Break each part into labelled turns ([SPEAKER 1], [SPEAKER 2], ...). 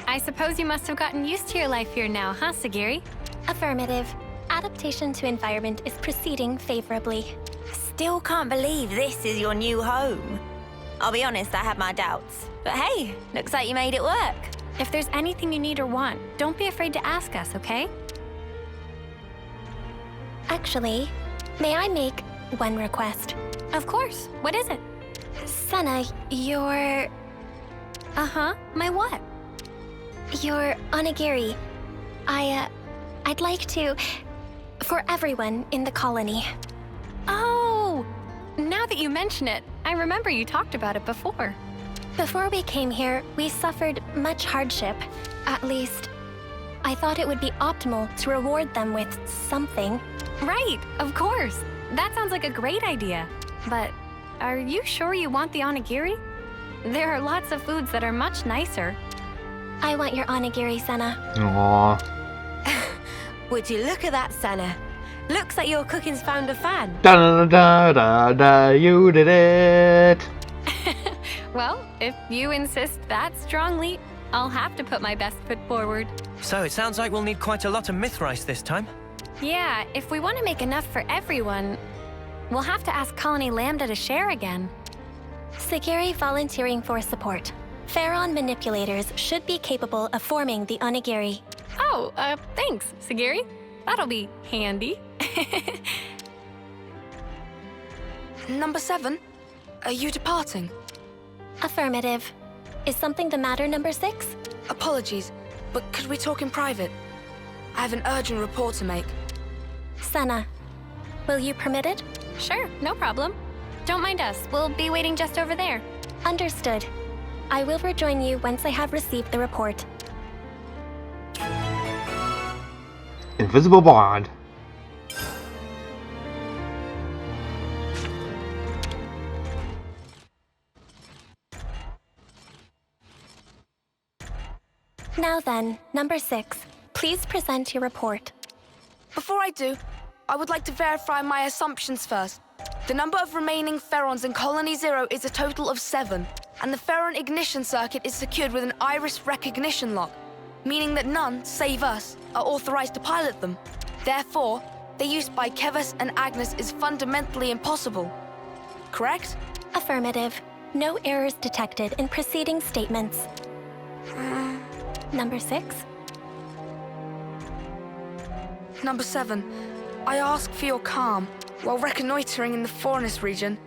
[SPEAKER 1] I suppose you must have gotten used to your life here now, huh, Segiri?
[SPEAKER 2] Affirmative. Adaptation to environment is proceeding favorably.
[SPEAKER 3] Still can't believe this is your new home. I'll be honest, I had my doubts. But hey, looks like you made it work.
[SPEAKER 1] If there's anything you need or want, don't be afraid to ask us, okay?
[SPEAKER 2] Actually, may I make one request?
[SPEAKER 1] Of course. What is it?
[SPEAKER 2] Senna, your
[SPEAKER 1] My what?
[SPEAKER 2] onigiri. I'd like to... for everyone in the colony.
[SPEAKER 1] Oh! Now that you mention it, I remember you talked about it before.
[SPEAKER 2] Before we came here, we suffered much hardship. At least, I thought it would be optimal to reward them with something.
[SPEAKER 1] Right, of course. That sounds like a great idea. But are you sure you want the onigiri? There are lots of foods that are much nicer.
[SPEAKER 2] I want your onigiri, Senna.
[SPEAKER 4] Aww.
[SPEAKER 3] Would you look at that, Senna? Looks like your cooking's found a fan.
[SPEAKER 4] Da da da da, you did it!
[SPEAKER 1] Well, if you insist that strongly, I'll have to put my best foot forward.
[SPEAKER 5] So it sounds like we'll need quite a lot of myth rice this time.
[SPEAKER 1] Yeah, if we want to make enough for everyone, we'll have to ask Colony Lambda to share again.
[SPEAKER 2] Segiri volunteering for support. Pharaon manipulators should be capable of forming the onigiri.
[SPEAKER 1] Oh, thanks, Segiri. That'll be handy.
[SPEAKER 6] Number 7, are you departing?
[SPEAKER 2] Affirmative. Is something the matter, number 6?
[SPEAKER 6] Apologies, but could we talk in private? I have an urgent report to make.
[SPEAKER 2] Senna, will you permit it?
[SPEAKER 1] Sure, no problem. Don't mind us. We'll be waiting just over there.
[SPEAKER 2] Understood. I will rejoin you once I have received the report.
[SPEAKER 4] Invisible bond.
[SPEAKER 2] Now then, number 6. Please present your report.
[SPEAKER 6] Before I do, I would like to verify my assumptions first. The number of remaining Pharaons in Colony 0 is a total of 7, and the Pharaon ignition circuit is secured with an iris recognition lock, meaning that none, save us, are authorized to pilot them. Therefore, their use by Kevas and Agnes is fundamentally impossible. Correct?
[SPEAKER 2] Affirmative. No errors detected in preceding statements. Number 6.
[SPEAKER 6] Number 7, I ask for your calm. While reconnoitering in the Forest region,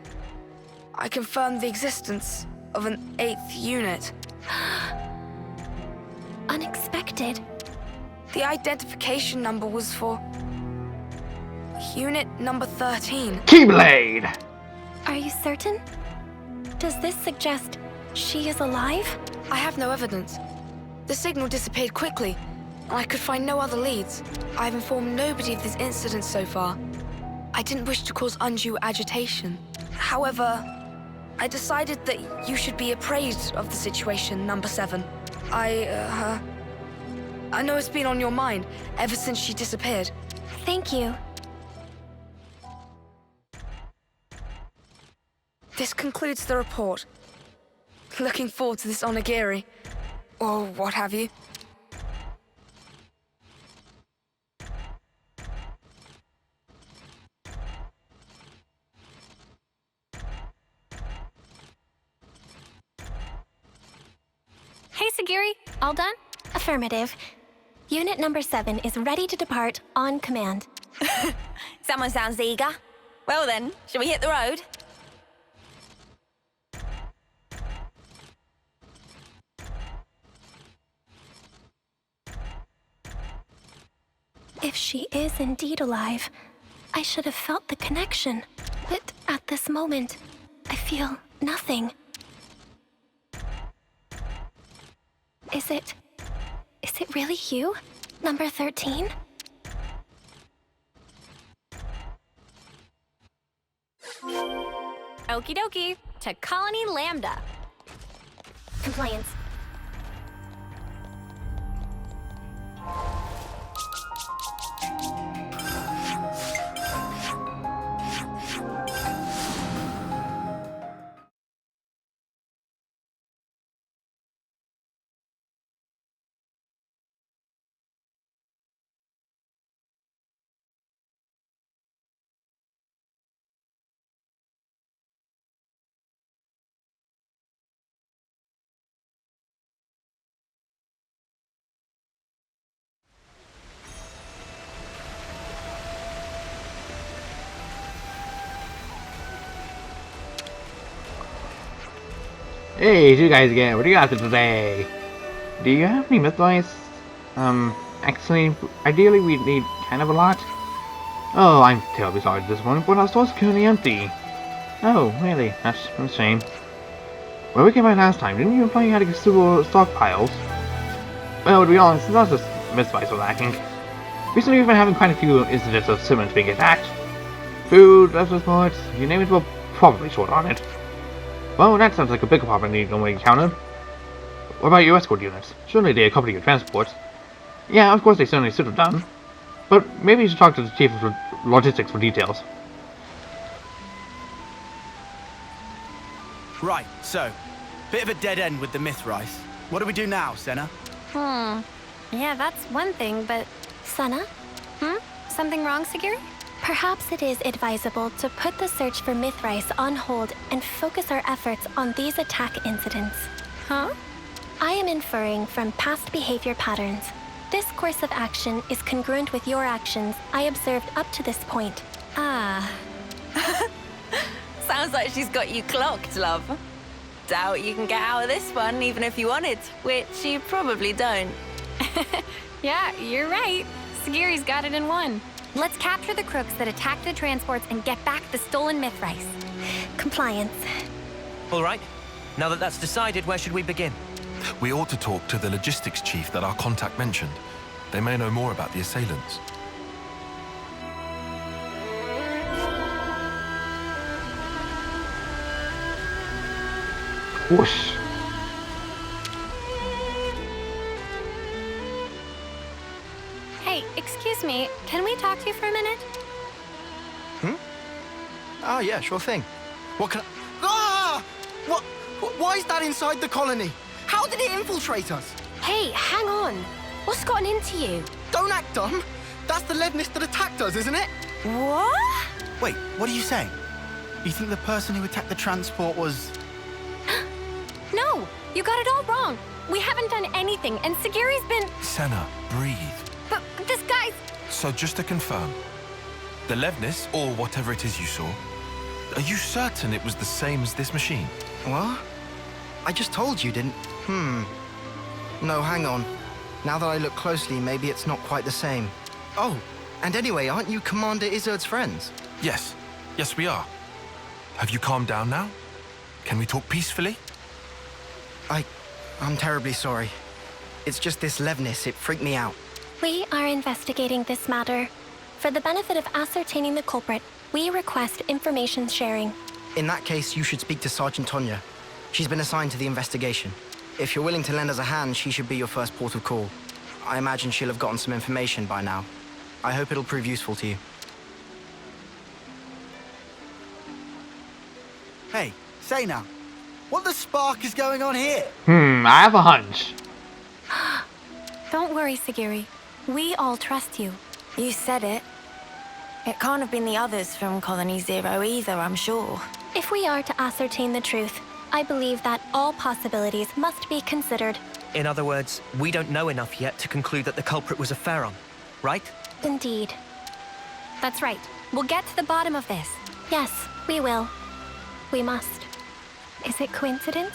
[SPEAKER 6] I confirmed the existence of an 8th unit.
[SPEAKER 2] Unexpected.
[SPEAKER 6] The identification number was for Unit number 13.
[SPEAKER 4] Keyblade!
[SPEAKER 2] Are you certain? Does this suggest she is alive?
[SPEAKER 6] I have no evidence. The signal disappeared quickly, and I could find no other leads. I've informed nobody of this incident so far. I didn't wish to cause undue agitation. However, I decided that you should be appraised of the situation, number 7. I know it's been on your mind ever since she disappeared.
[SPEAKER 2] Thank you.
[SPEAKER 6] This concludes the report. Looking forward to this onigiri. Or what have you.
[SPEAKER 1] Hey, Segiri, all done?
[SPEAKER 2] Affirmative. Unit number 7 is ready to depart on command.
[SPEAKER 3] Someone sounds eager. Well then, shall we hit the road?
[SPEAKER 2] If she is indeed alive, I should have felt the connection. But at this moment, I feel nothing. Is it really you? Number 13?
[SPEAKER 1] Okie dokie, to Colony Lambda.
[SPEAKER 2] Compliance.
[SPEAKER 4] Hey, you guys again. What do you got today? Do you have any mythlice? Actually, ideally we need kind of a lot. Oh, I'm terribly sorry to disappoint, but our store's currently empty. Oh, really? That's a shame. When we came by last time, didn't you imply you had considerable stockpiles? Well, to be honest, it's not just mythlice we're lacking. Recently we've been having quite a few incidents of civilians being attacked. Food, leftover parts, you name it, we're probably short on it. Well, that sounds like a bigger problem than we encountered. What about your escort units? Surely they accompany your transports. Yeah, of course they certainly should have done. But maybe you should talk to the chief of logistics for details.
[SPEAKER 7] Right, so, bit of a dead end with the myth rice. What do we do now, Senna?
[SPEAKER 1] Yeah, that's one thing, but...
[SPEAKER 2] Senna,
[SPEAKER 1] Something wrong, Segiri?
[SPEAKER 2] perhaps it is advisable to put the search for Mythrice on hold and focus our efforts on these attack incidents.
[SPEAKER 1] Huh?
[SPEAKER 2] I am inferring from past behavior patterns. This course of action is congruent with your actions I observed up to this point.
[SPEAKER 1] Ah.
[SPEAKER 3] Sounds like she's got you clocked, love. Doubt you can get out of this one even if you wanted, which you probably don't.
[SPEAKER 1] Yeah, you're right. Segiri's got it in one. Let's capture the crooks that attacked the transports and get back the stolen Mythrice.
[SPEAKER 2] Compliance.
[SPEAKER 5] All right. Now that that's decided, where should we begin?
[SPEAKER 8] We ought to talk to the logistics chief that our contact mentioned. They may know more about the assailants.
[SPEAKER 4] Whoosh.
[SPEAKER 1] Hey, excuse me, can we talk to you for a minute?
[SPEAKER 7] Oh, yeah, sure thing. What can I... Ah! What? Why is that inside the colony? How did it infiltrate us?
[SPEAKER 2] Hey, hang on. What's gotten into you?
[SPEAKER 7] Don't act dumb. That's the Levnis that attacked us, isn't it?
[SPEAKER 3] What?
[SPEAKER 7] Wait, what are you saying? You think the person who attacked the transport was...
[SPEAKER 1] No, you got it all wrong. We haven't done anything, and Segiri's been...
[SPEAKER 8] Senna, breathe.
[SPEAKER 1] But this guy's...
[SPEAKER 8] So just to confirm, the Levnis, or whatever it is you saw, are you certain it was the same as this machine?
[SPEAKER 9] What? I just told you, didn't... No, hang on. Now that I look closely, maybe it's not quite the same. Oh, and anyway, aren't you Commander Izzard's friends?
[SPEAKER 8] Yes. Yes, we are. Have you calmed down now? Can we talk peacefully?
[SPEAKER 9] I'm terribly sorry. It's just this Levnis, it freaked me out.
[SPEAKER 2] We are investigating this matter. For the benefit of ascertaining the culprit, we request information sharing.
[SPEAKER 9] In that case, you should speak to Sergeant Tonya. She's been assigned to the investigation. If you're willing to lend us a hand, she should be your first port of call. I imagine she'll have gotten some information by now. I hope it'll prove useful to you.
[SPEAKER 7] Hey, say now. What the spark is going on here?
[SPEAKER 4] I have a hunch.
[SPEAKER 1] Don't worry, Segiri. We all trust you.
[SPEAKER 3] You said it. It can't have been the others from Colony Zero either, I'm sure.
[SPEAKER 2] If we are to ascertain the truth, I believe that all possibilities must be considered.
[SPEAKER 5] In other words, we don't know enough yet to conclude that the culprit was a Pharaon, right?
[SPEAKER 2] Indeed.
[SPEAKER 1] That's right. We'll get to the bottom of this.
[SPEAKER 2] Yes, we will. We must. Is it coincidence?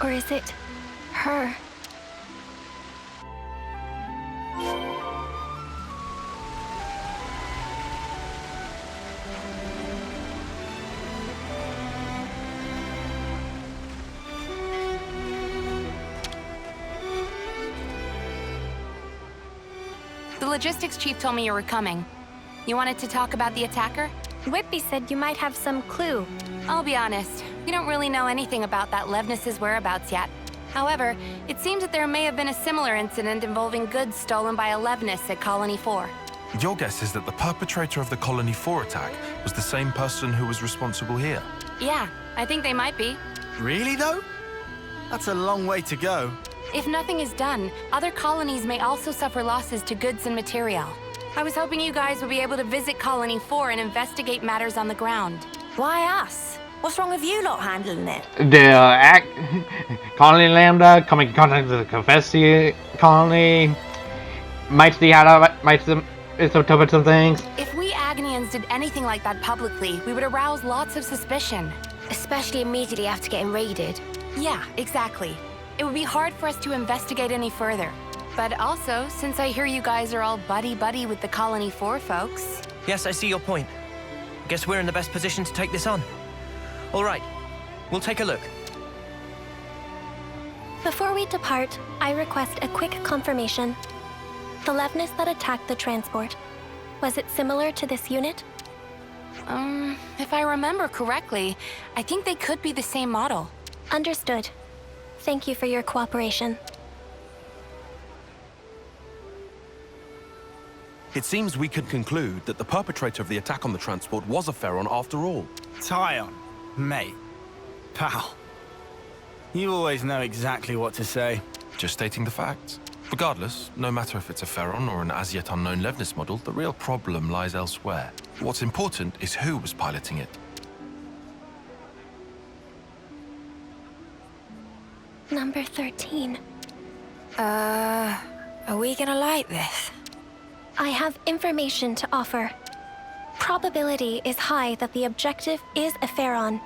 [SPEAKER 2] Or is it her?
[SPEAKER 10] The logistics chief told me you were coming. You wanted to talk about the attacker?
[SPEAKER 1] Whitby said you might have some clue.
[SPEAKER 10] I'll be honest, we don't really know anything about that Levnis' whereabouts yet. However, it seems that there may have been a similar incident involving goods stolen by a Levnis at Colony 4.
[SPEAKER 8] Your guess is that the perpetrator of the Colony 4 attack was the same person who was responsible here?
[SPEAKER 10] Yeah, I think they might be.
[SPEAKER 7] Really, though? That's a long way to go.
[SPEAKER 10] If nothing is done, other colonies may also suffer losses to goods and material. I was hoping you guys would be able to visit Colony 4 and investigate matters on the ground.
[SPEAKER 3] Why us? What's wrong with you lot handling it?
[SPEAKER 4] The Colony Lambda coming in contact with the Confessi Colony. Might interpret some things.
[SPEAKER 10] If we Agnians did anything like that publicly, we would arouse lots of suspicion.
[SPEAKER 2] Especially immediately after getting raided.
[SPEAKER 10] Yeah, exactly. It would be hard for us to investigate any further. But also, since I hear you guys are all buddy-buddy with the Colony 4 folks...
[SPEAKER 5] Yes, I see your point. Guess we're in the best position to take this on. All right, we'll take a look.
[SPEAKER 2] Before we depart, I request a quick confirmation. The Levnis that attacked the transport, was it similar to this unit?
[SPEAKER 10] If I remember correctly, I think they could be the same model.
[SPEAKER 2] Understood. Thank you for your cooperation.
[SPEAKER 8] It seems we could conclude that the perpetrator of the attack on the transport was a Pharaon after all.
[SPEAKER 11] Tyon, mate, pal. You always know exactly what to say.
[SPEAKER 8] Just stating the facts. Regardless, no matter if it's a Pharaon or an as-yet unknown Levnis model, the real problem lies elsewhere. What's important is who was piloting it.
[SPEAKER 2] Number 13.
[SPEAKER 3] Are we gonna like this?
[SPEAKER 2] I have information to offer. Probability is high that the objective is a Pharaon.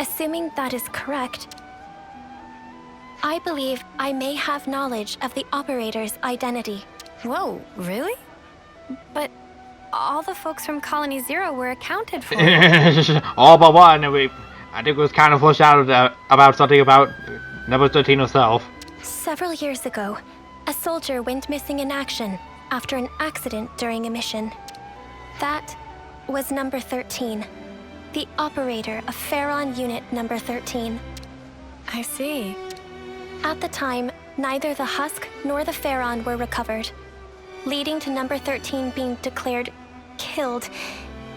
[SPEAKER 2] Assuming that is correct, I believe I may have knowledge of the operator's identity.
[SPEAKER 1] Whoa, really? But all the folks from Colony Zero were accounted for.
[SPEAKER 4] All but one. I think it was kind of foreshadowed about something about number 13 herself.
[SPEAKER 2] Several years ago, a soldier went missing in action after an accident during a mission. That was number 13, the operator of Pharaon Unit number 13.
[SPEAKER 1] I see.
[SPEAKER 2] At the time, neither the husk nor the Pharaon were recovered, leading to number 13 being declared killed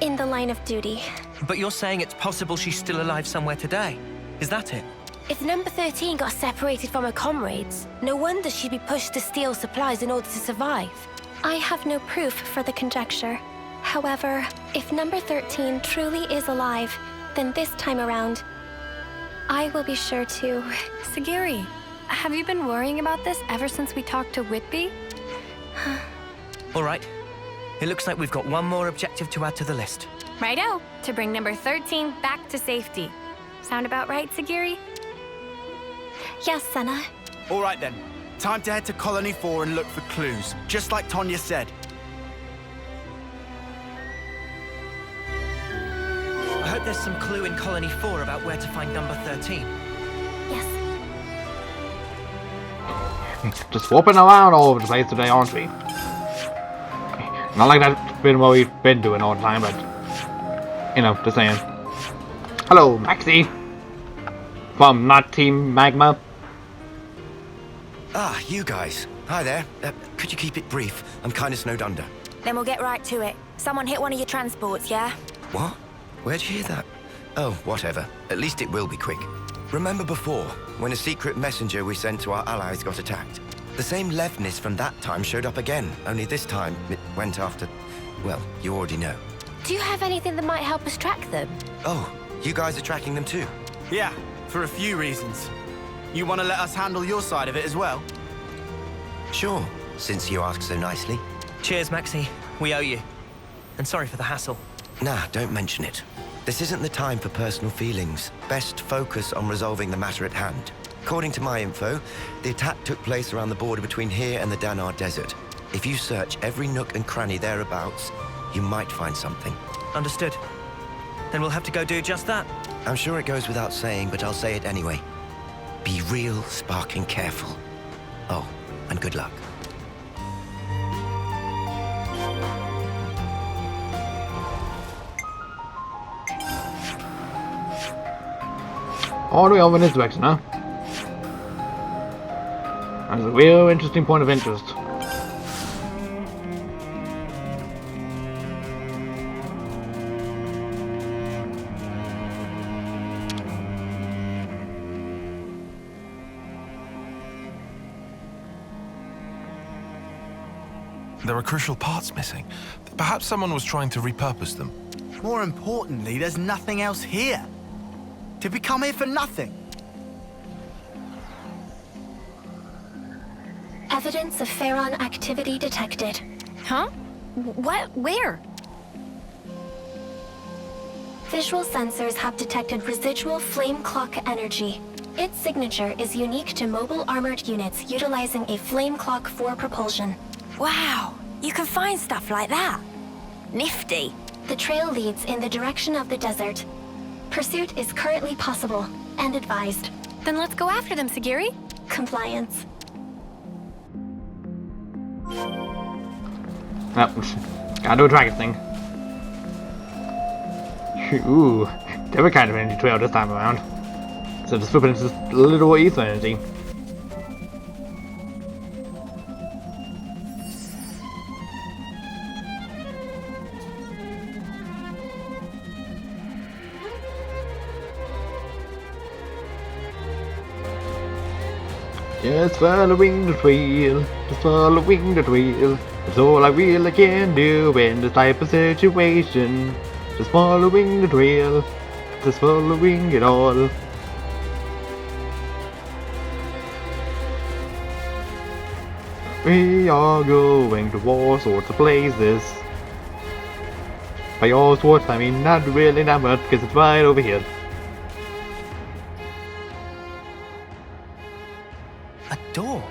[SPEAKER 2] in the line of duty.
[SPEAKER 5] But you're saying it's possible she's still alive somewhere today? Is that it?
[SPEAKER 3] If number 13 got separated from her comrades, no wonder she'd be pushed to steal supplies in order to survive.
[SPEAKER 2] I have no proof for the conjecture. However, if number 13 truly is alive, then this time around, I will be sure to...
[SPEAKER 1] Segiri, have you been worrying about this ever since we talked to Whitby?
[SPEAKER 5] All right. It looks like we've got one more objective to add to the list.
[SPEAKER 1] Righto, to bring number 13 back to safety. Sound about right, Segiri?
[SPEAKER 2] Yes, Senna.
[SPEAKER 11] All right then. Time to head to Colony 4 and look for clues, just like Tonya said.
[SPEAKER 5] I hope there's some clue in Colony 4 about where to find number 13.
[SPEAKER 2] Yes.
[SPEAKER 4] Just whooping around all over the place today, aren't we? Not like that's been what we've been doing all the time, but... You know, just saying. Hello, Maxie! From not Team Magma.
[SPEAKER 12] Ah, you guys. Hi there. Could you keep it brief? I'm kind of snowed under.
[SPEAKER 3] Then we'll get right to it. Someone hit one of your transports, yeah?
[SPEAKER 12] What? Where'd you hear that? Oh, whatever. At least it will be quick. Remember before, when a secret messenger we sent to our allies got attacked? The same Levnis from that time showed up again, only this time it went after... Well, you already know.
[SPEAKER 3] Do you have anything that might help us track them?
[SPEAKER 12] Oh, you guys are tracking them too?
[SPEAKER 11] Yeah, for a few reasons. You want to let us handle your side of it as well?
[SPEAKER 12] Sure, since you ask so nicely.
[SPEAKER 5] Cheers, Maxie. We owe you. And sorry for the hassle.
[SPEAKER 12] Nah, don't mention it. This isn't the time for personal feelings. Best focus on resolving the matter at hand. According to my info, the attack took place around the border between here and the Danar Desert. If you search every nook and cranny thereabouts, you might find something.
[SPEAKER 5] Understood. Then we'll have to go do just that.
[SPEAKER 12] I'm sure it goes without saying, but I'll say it anyway. Be real sparking careful. Oh, and good luck.
[SPEAKER 4] All the way over in this direction, huh? That's a real interesting point of interest.
[SPEAKER 8] There are crucial parts missing. Perhaps someone was trying to repurpose them.
[SPEAKER 11] More importantly, there's nothing else here. Did we come here for nothing?
[SPEAKER 2] Evidence of Pharaon activity detected.
[SPEAKER 1] Huh? What? Where?
[SPEAKER 2] Visual sensors have detected residual flame clock energy. Its signature is unique to mobile armored units utilizing a Flame Clock 4 propulsion.
[SPEAKER 3] Wow, you can find stuff like that. Nifty.
[SPEAKER 2] The trail leads in the direction of the desert. Pursuit is currently possible and advised.
[SPEAKER 1] Then let's go after them, Segiri.
[SPEAKER 2] Compliance.
[SPEAKER 4] Oh, gotta do a dragon thing. Ooh, different kind of energy trail this time around. So just flipping into this little ether energy. Just following the trail, just following the trail. That's all I really can do in this type of situation. Just following the trail, just following it all. We are going to all sorts of places. By all sorts, I mean not really that much, because it's right over here.
[SPEAKER 5] A door?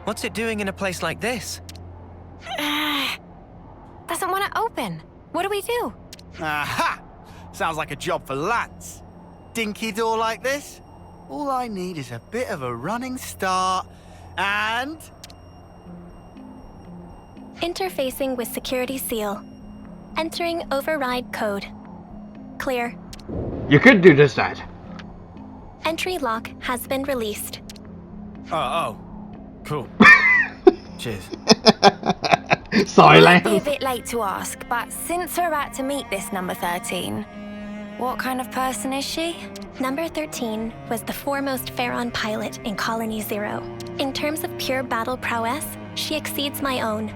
[SPEAKER 5] What's it doing in a place like this?
[SPEAKER 1] Doesn't want to open. What do we do?
[SPEAKER 11] Aha! Sounds like a job for lads. Dinky door like this? All I need is a bit of a running start, and...
[SPEAKER 2] Interfacing with security seal. Entering override code. Clear.
[SPEAKER 4] You could do just that.
[SPEAKER 2] Entry lock has been released.
[SPEAKER 11] Oh. Cool. Cheers.
[SPEAKER 4] Sorry,
[SPEAKER 3] Might be a
[SPEAKER 4] Lance.
[SPEAKER 3] bit late to ask, but since we're about to meet this number 13, what kind of person is she?
[SPEAKER 2] Number 13 was the foremost Pharaon pilot in Colony Zero. In terms of pure battle prowess, she exceeds my own.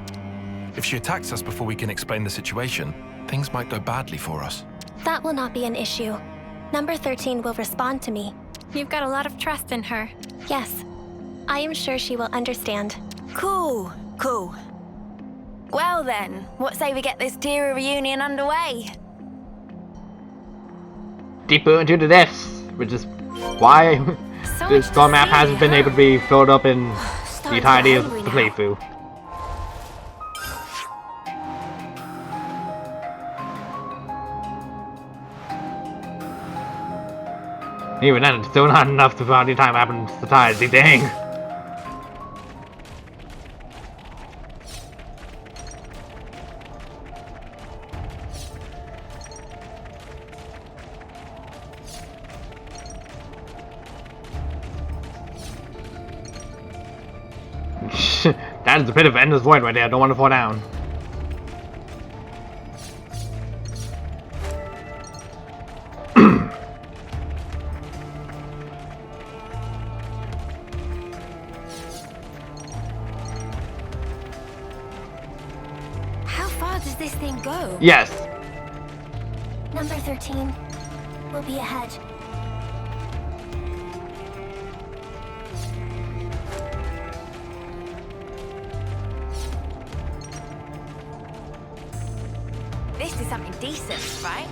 [SPEAKER 8] If she attacks us before we can explain the situation, things might go badly for us.
[SPEAKER 2] That will not be an issue. Number 13 will respond to me.
[SPEAKER 1] You've got a lot of trust in her.
[SPEAKER 2] Yes. I am sure she will understand.
[SPEAKER 3] Cool. Well then, what say we get this tier reunion underway?
[SPEAKER 4] Deeper into the depths, which is why
[SPEAKER 1] So
[SPEAKER 4] this
[SPEAKER 1] much
[SPEAKER 4] star
[SPEAKER 1] to
[SPEAKER 4] map
[SPEAKER 1] see,
[SPEAKER 4] hasn't been
[SPEAKER 1] huh?
[SPEAKER 4] able to be filled up in the
[SPEAKER 3] Starting to
[SPEAKER 4] entirety
[SPEAKER 3] get
[SPEAKER 4] of the
[SPEAKER 3] hungry now.
[SPEAKER 4] playthrough. Even then, it's still not enough to find the time happens to entirety, dang. That is a bit of endless void right there. I don't want to fall down.
[SPEAKER 3] How far does this thing go?
[SPEAKER 4] Yes.
[SPEAKER 2] Number 13 will be ahead.
[SPEAKER 3] This is something decent, right?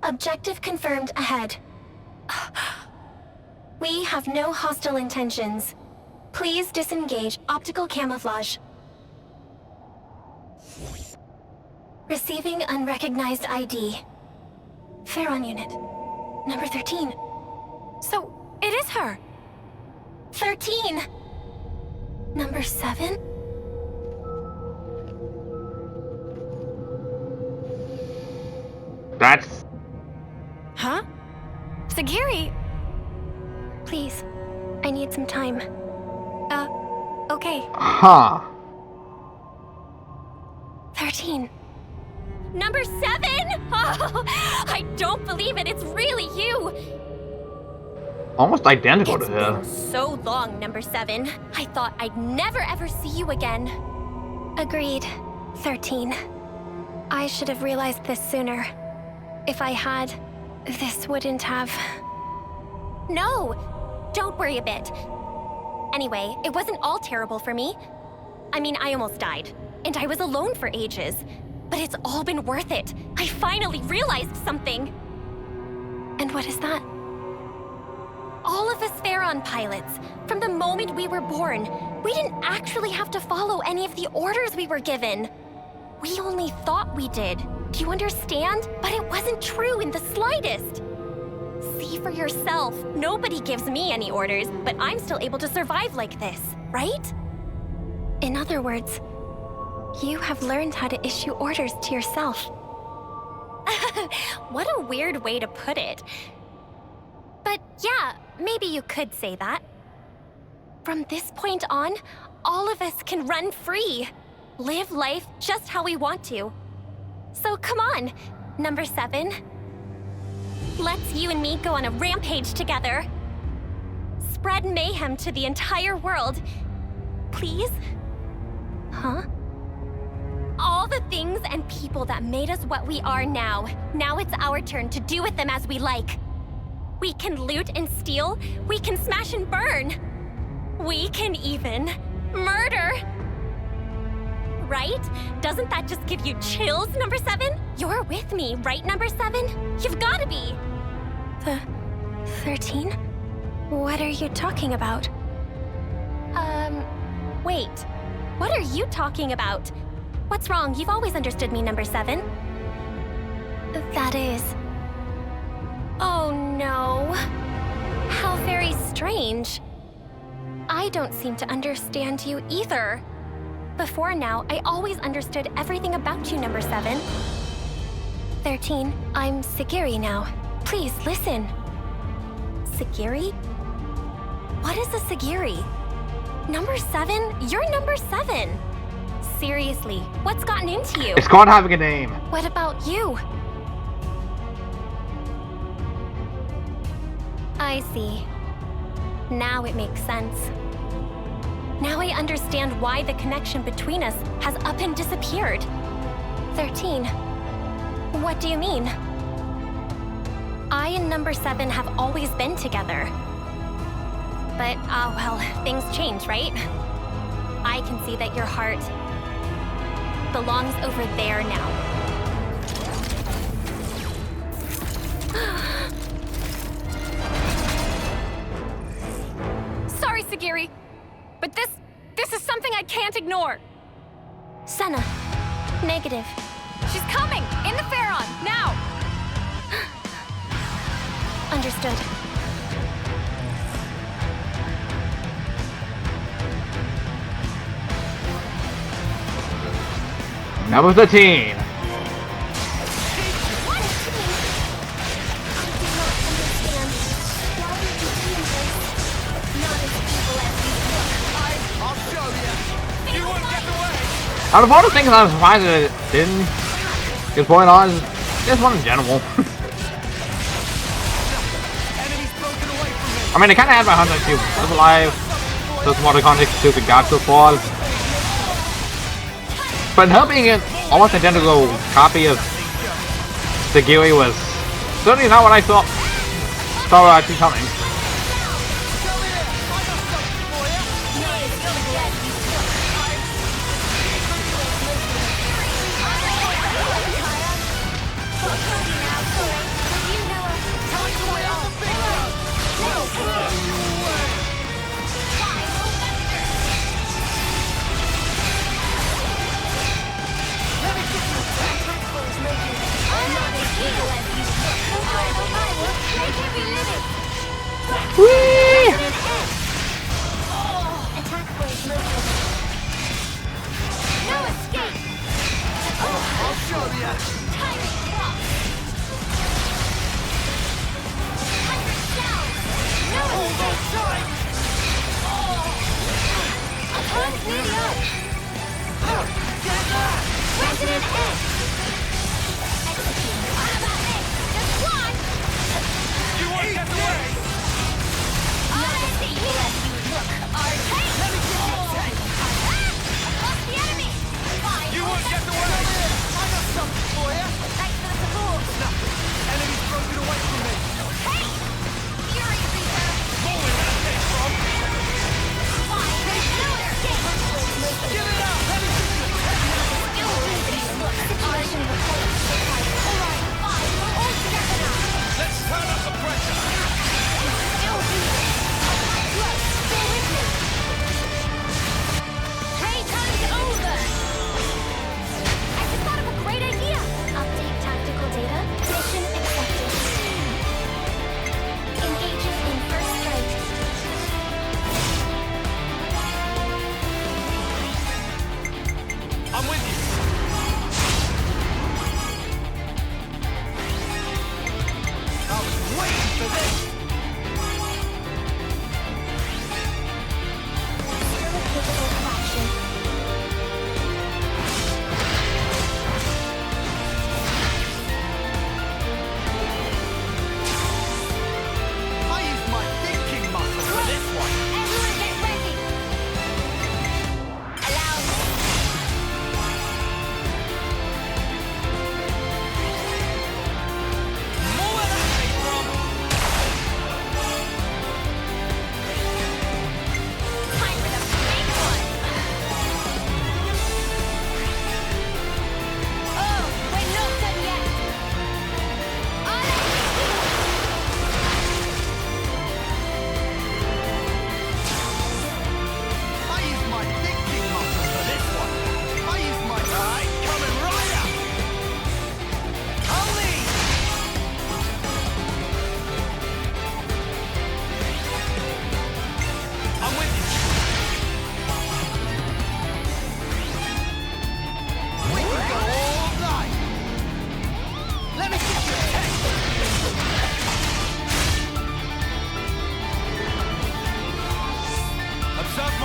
[SPEAKER 2] Objective confirmed ahead. We have no hostile intentions. Please disengage optical camouflage. Receiving unrecognized ID. Pharaon unit. Number 13.
[SPEAKER 1] So, it is her.
[SPEAKER 2] 13! Number 7?
[SPEAKER 4] That's...
[SPEAKER 1] Huh? Segiri!
[SPEAKER 2] Please, I need some time.
[SPEAKER 1] Okay.
[SPEAKER 4] Huh.
[SPEAKER 2] 13.
[SPEAKER 10] Number 7! Oh, I don't believe it. It's really you.
[SPEAKER 4] Almost identical
[SPEAKER 2] It's
[SPEAKER 4] to her.
[SPEAKER 2] been so long, Number 7. I thought I'd never ever see you again. Agreed. 13. I should have realized this sooner. If I had, this wouldn't have... No! Don't worry a bit. Anyway, it wasn't all terrible for me. I mean, I almost died, and I was alone for ages. But it's all been worth it. I finally realized something. And what is that? All of us Pharaon pilots, from the moment we were born, we didn't actually have to follow any of the orders we were given. We only thought we did. Do you understand? But it wasn't true in the slightest. See for yourself. Nobody gives me any orders, but I'm still able to survive like this, right? In other words, you have learned how to issue orders to yourself. What a weird way to put it. But yeah, maybe you could say that. From this point on, all of us can run free. Live life just how we want to. So come on, number 7. Let's you and me go on a rampage together. Spread mayhem to the entire world. Please? Huh? All the things and people that made us what we are now. Now it's our turn to do with them as we like. We can loot and steal. We can smash and burn. We can even murder. Right? Doesn't that just give you chills, number 7? You're with me, right, number 7? You've gotta be. The 13? What are you talking about? Wait. What are you talking about? What's wrong? You've always understood me, number 7. That is... Oh no. How very strange. I don't seem to understand you either. Before now, I always understood everything about you, number 7. 13, I'm Segiri now. Please, listen. Segiri? What is a Segiri? Number 7? You're number 7! Seriously, what's gotten into you?
[SPEAKER 4] It's called having a name.
[SPEAKER 2] What about you? I see. Now it makes sense. Now I understand why the connection between us has up and disappeared. 13. What do you mean? I and number 7 have always been together. But, well, things change, right? I can see that your heart belongs over there now.
[SPEAKER 1] Sorry, Segiri, but this is something I can't ignore.
[SPEAKER 2] Senna. Negative.
[SPEAKER 1] She's coming! In the Pharaon! Now!
[SPEAKER 2] Understood.
[SPEAKER 4] Number 13. Out of all the things, I'm surprised that it didn't get point on this one in general. I mean, I kind of had my hunch that she was alive. Doesn't want to contact stupid god to fall. But her being an almost identical copy of Segiri was certainly not what I thought saw actually coming.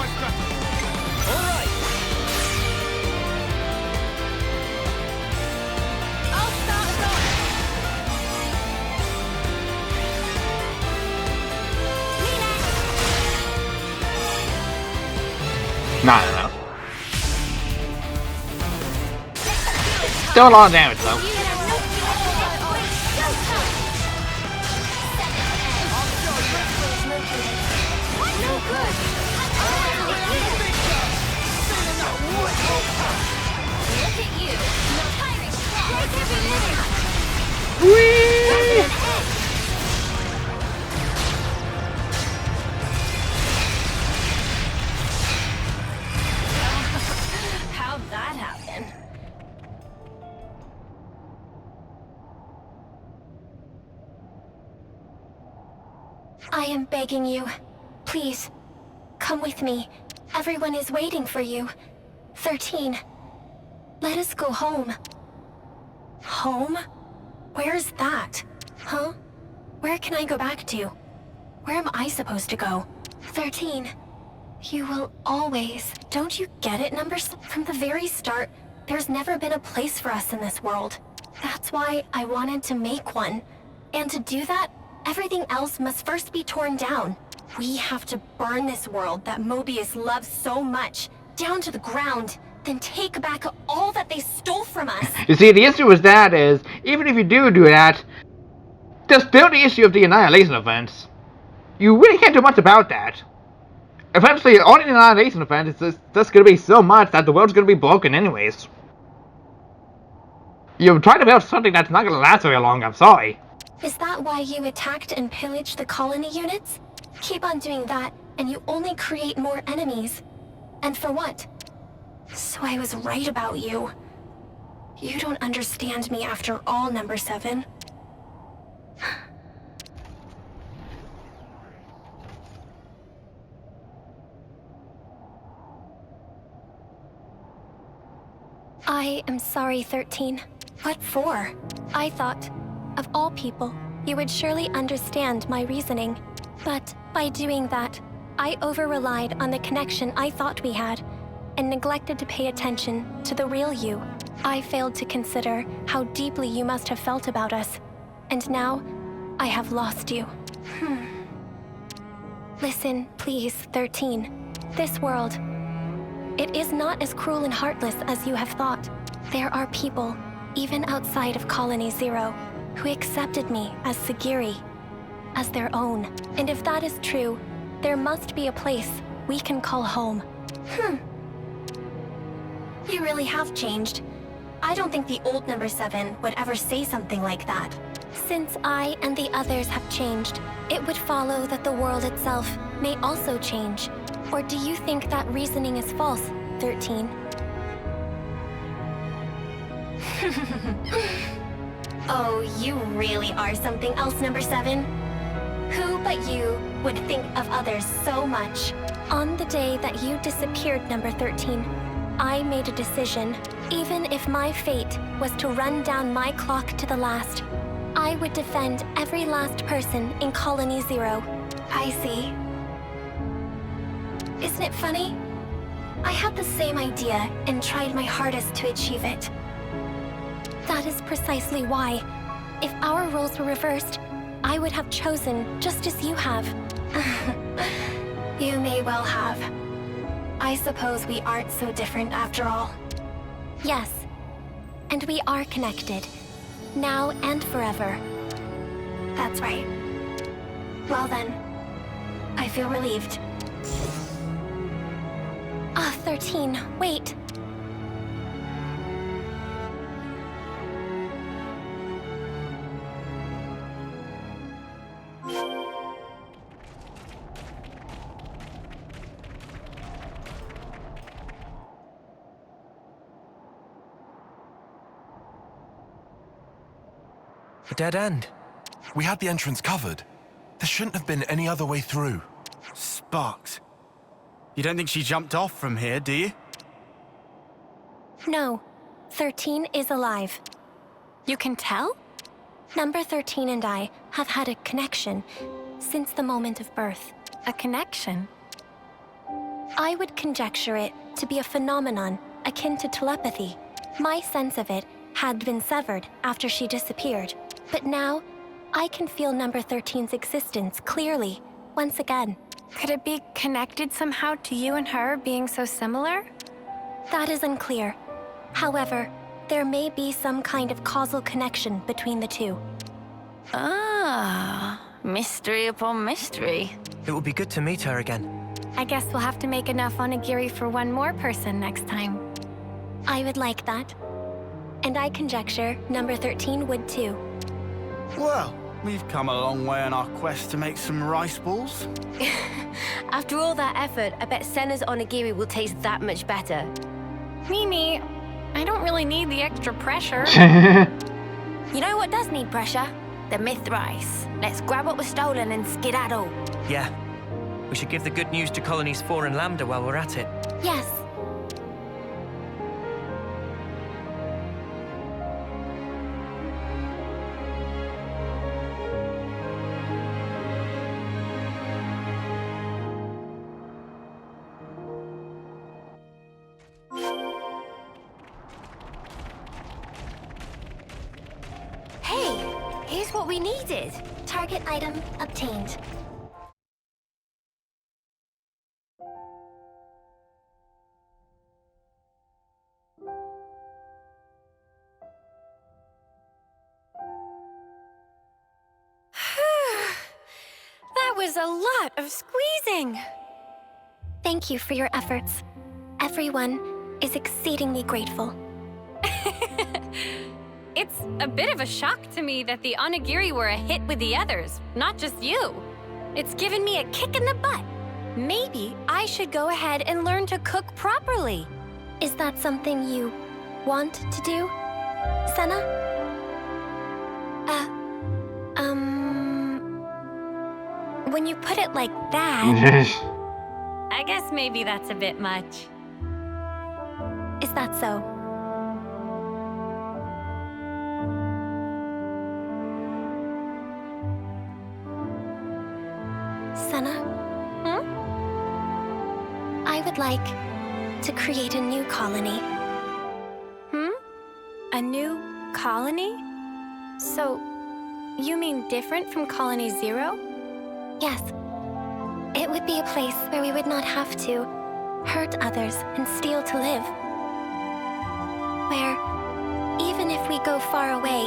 [SPEAKER 11] my strategy.
[SPEAKER 5] All right.
[SPEAKER 10] I'll start us off.
[SPEAKER 4] No. Still a lot of damage though.
[SPEAKER 2] How'd that happen? I am begging you. Please, come with me. Everyone is waiting for you. 13. Let us go home. Home? Where's that? Huh? Where can I go back to? Where am I supposed to go? 13. You will always... Don't you get it, numbers? From the very start, there's never been a place for us in this world. That's why I wanted to make one. And to do that, everything else must first be torn down. We have to burn this world that Mobius loves so much, down to the ground, then take back all that they stole from us.
[SPEAKER 4] You see, the issue with that is, even if you do that, there's still the issue of the annihilation events. You really can't do much about that. Eventually, on the annihilation event, it's just going to be so much that the world's going to be broken anyways. You're trying to build something that's not going to last very long, I'm sorry.
[SPEAKER 2] Is that why you attacked and pillaged the colony units? Keep on doing that, and you only create more enemies. And for what? So I was right about you. You don't understand me after all, number 7. I am sorry, 13. What for? I thought, of all people, you would surely understand my reasoning. But by doing that, I over-relied on the connection I thought we had, and neglected to pay attention to the real you. I failed to consider how deeply you must have felt about us, and now I have lost you. Listen, please, 13. This world, it is not as cruel and heartless as you have thought. There are people, even outside of Colony Zero, who accepted me as Segiri, as their own. And if that is true, there must be a place we can call home. You really have changed. I don't think the old number 7 would ever say something like that. Since I and the others have changed, it would follow that the world itself may also change. Or do you think that reasoning is false, 13? Oh, you really are something else, number 7. Who but you would think of others so much? On the day that you disappeared, number 13, I made a decision. Even if my fate was to run down my clock to the last, I would defend every last person in Colony Zero. I see. Isn't it funny? I had the same idea and tried my hardest to achieve it. That is precisely why, if our roles were reversed, I would have chosen just as you have. You may well have. I suppose we aren't so different after all. Yes, and we are connected, now and forever. That's right. Well then, I feel relieved. 13, wait.
[SPEAKER 5] A dead end.
[SPEAKER 8] We had the entrance covered. There shouldn't have been any other way through.
[SPEAKER 11] Sparks. You don't think she jumped off from here, do you?
[SPEAKER 2] No, 13 is alive.
[SPEAKER 1] You can tell?
[SPEAKER 2] Number 13 and I have had a connection since the moment of birth.
[SPEAKER 1] A connection?
[SPEAKER 2] I would conjecture it to be a phenomenon akin to telepathy. My sense of it had been severed after she disappeared, but now I can feel number 13's existence clearly, once again.
[SPEAKER 1] Could it be connected somehow to you and her being so similar?
[SPEAKER 2] That is unclear. However, there may be some kind of causal connection between the two.
[SPEAKER 3] Ah, mystery upon mystery.
[SPEAKER 5] It would be good to meet her again.
[SPEAKER 1] I guess we'll have to make enough onigiri for one more person next time.
[SPEAKER 2] I would like that. And I conjecture number 13 would too.
[SPEAKER 11] Well, we've come a long way on our quest to make some rice balls.
[SPEAKER 13] After all that effort, I bet Senna's onigiri will taste that much better.
[SPEAKER 1] Mimi, I don't really need the extra pressure.
[SPEAKER 3] You know what does need pressure? The myth rice. Let's grab what was stolen and skedaddle.
[SPEAKER 5] Yeah. We should give the good news to Colonies 4 and Lambda while we're at it.
[SPEAKER 2] Yes.
[SPEAKER 13] Hey, here's what we needed.
[SPEAKER 2] Target item obtained.
[SPEAKER 1] That was a lot of squeezing.
[SPEAKER 2] Thank you for your efforts. Everyone is exceedingly grateful.
[SPEAKER 1] It's a bit of a shock to me that the onigiri were a hit with the others, not just you. It's given me a kick in the butt. Maybe I should go ahead and learn to cook properly.
[SPEAKER 2] Is that something you want to do, Senna?
[SPEAKER 1] When you put it like that, I guess maybe that's a bit much.
[SPEAKER 2] Is that so? Senna? I would like to create a new colony.
[SPEAKER 1] A new colony? So, you mean different from Colony 0?
[SPEAKER 2] Yes. It would be a place where we would not have to hurt others and steal to live. Where, even if we go far away,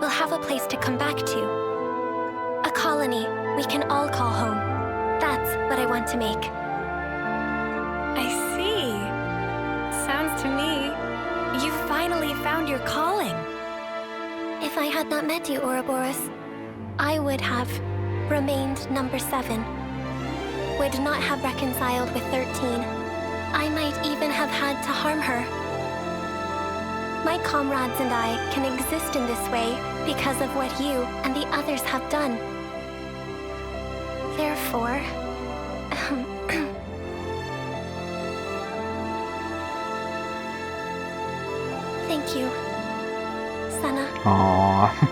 [SPEAKER 2] we'll have a place to come back to. A colony we can all call home. That's what I want to make.
[SPEAKER 1] I see. Sounds to me, you finally found your calling.
[SPEAKER 2] If I had not met you, Ouroboros, I would have remained number 7. Would not have reconciled with 13. I might even have had to harm her. My comrades and I can exist in this way because of what you and the others have done. Therefore, thank you, Senna.
[SPEAKER 4] Aww.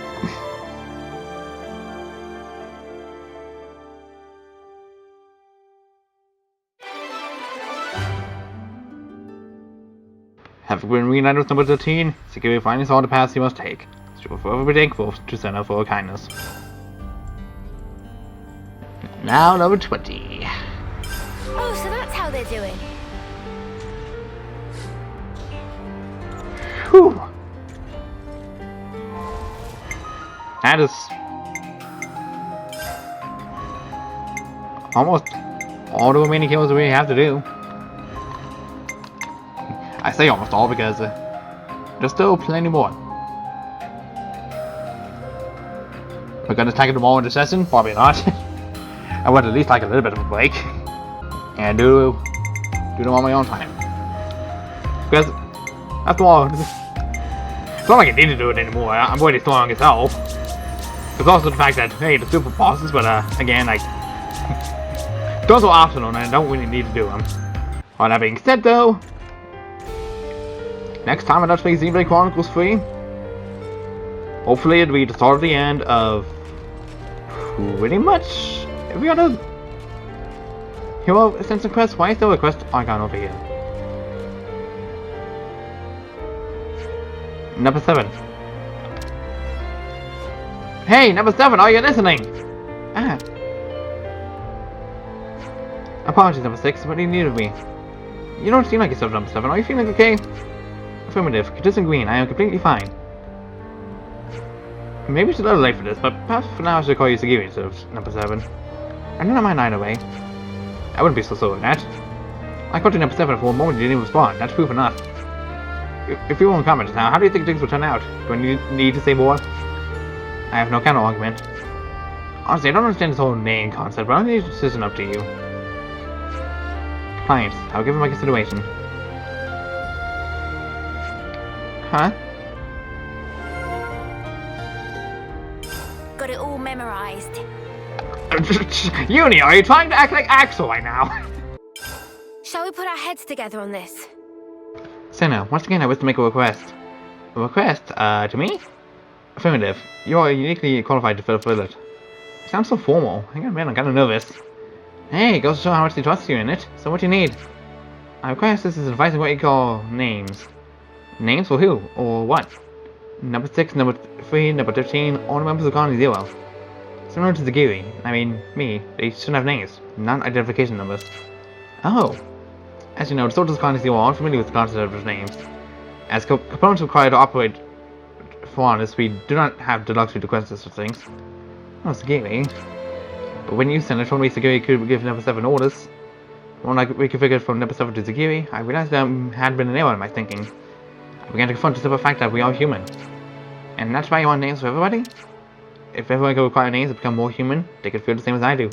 [SPEAKER 4] Having been reunited with number 13, Segiri finally saw the path he must take. She will forever be thankful to Senna for her kindness. Now number 20.
[SPEAKER 13] Oh, so that's how they're doing.
[SPEAKER 4] Whew. That is almost all the remaining kills we have to do. I say almost all because there's still plenty more. We're gonna tackle them all in the session? Probably not. I would at least like a little bit of a break and do them on my own time. Because after all, it's not like I need to do it anymore. I'm already strong as hell. There's also the fact that hey, the super bosses, but again, like those are optional and I don't really need to do them. All that being said, though. Next time I Let's Play Xenoblade Chronicles 3, hopefully it'll be the start of the end of pretty much every other Hero sends a quest. Why is there a quest icon over here? Number 7. Hey, number 7, are you listening? Ah. Apologies, number 6. What do you need of me? You don't seem like yourself, number 7. Are you feeling okay? Affirmative. Consistent green. I am completely fine. Maybe it's a little late for this, but perhaps for now I should call you Segiri instead of number 7. I do not mind either way. I wouldn't be so slow with that. I called you number 7 for a moment you didn't even respond. That's proof enough. If you won't comment now, how do you think things will turn out? Do I need to say more? I have no counter argument. Honestly, I don't understand this whole name concept, but I'll leave the decision up to you. Compliance. I'll give it my consideration. Huh?
[SPEAKER 13] Got it all memorized.
[SPEAKER 4] Uni, are you trying to act like Axel right now?
[SPEAKER 13] Shall we put our heads together on this?
[SPEAKER 4] Senna, once again I wish to make a request. A request? To me? Affirmative. You are uniquely qualified to fulfill it. Sounds so formal. I'm kinda nervous. Hey, goes to show how much they trust you in it. So what do you need? I request this is advice on what you call names. Names for who? Or what? Number 6, number 3, number 13, all the members of Colony 0. Similar to Segiri, I mean, me, they shouldn't have names, not identification numbers. Oh. As you know, the soldiers of Colony 0 are unfamiliar with the concept of names. As components required to operate for honest, we do not have the luxury to question such things. Oh, Segiri. But when you sent it, told me Segiri could give number 7 orders. When I reconfigured from number 7 to Segiri, I realized there had been an error in my thinking. I began to confront the simple fact that we are human. And that's why you want names for everybody? If everyone could require names to become more human, they could feel the same as I do.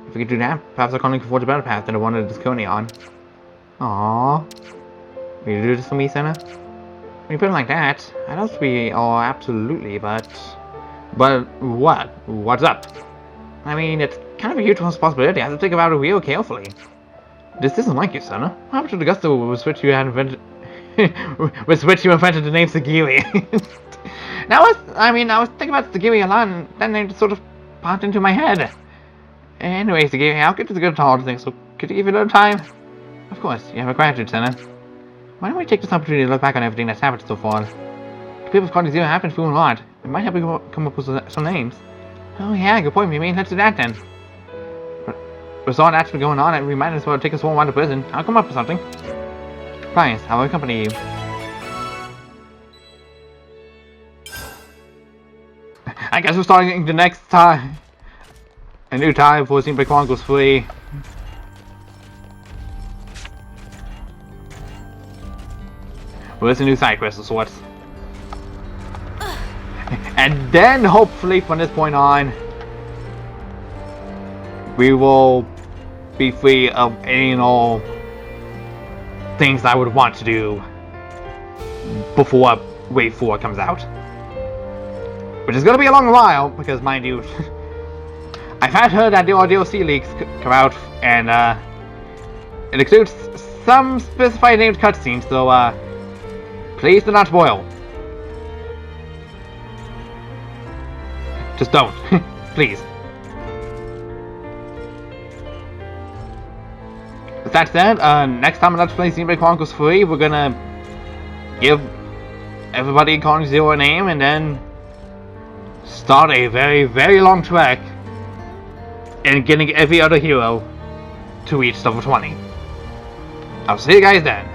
[SPEAKER 4] If we could do that, perhaps our colony could forge a better path than the one that is currently on. Aww. Will you do this for me, Senna? When you put it like that, I don't think we are absolutely, but what? What's up? I mean, it's kind of a huge responsibility. I have to think about it real carefully. This isn't like you, Senna. What happened to the gusto with which you had invented with which you invented the name Segiri? Now, I was thinking about Segiri a lot, and that name just sort of popped into my head. Anyway, Segiri, I'll get to the good hard thing, so could you give me a little time? Of course, you have a gratitude, Senna. Why don't we take this opportunity to look back on everything that's happened so far? The people of Colony 0 have been through a lot. It might help you come up with some names. Oh yeah, good point, maybe. Let's do that then. But with all that's been going on, we might as well take us all out of prison. I'll come up with something. Clients, I will accompany you. I guess we're starting the next time. A new time for Xenoblade Chronicles 3. Well, it's a new side quest of sorts. And then, hopefully, from this point on, we will be free of any and all things I would want to do before Wave 4 comes out. Which is going to be a long while, because, mind you, I've had heard that there are DLC leaks come out, and it includes some specified named cutscenes, so please do not spoil. Just don't. Please. With that said, next time on Let's Play Xenoblade Chronicles 3, we're gonna give everybody in Colony 0 a name, and then start a very, very long trek in getting every other hero to reach level 20. I'll see you guys then.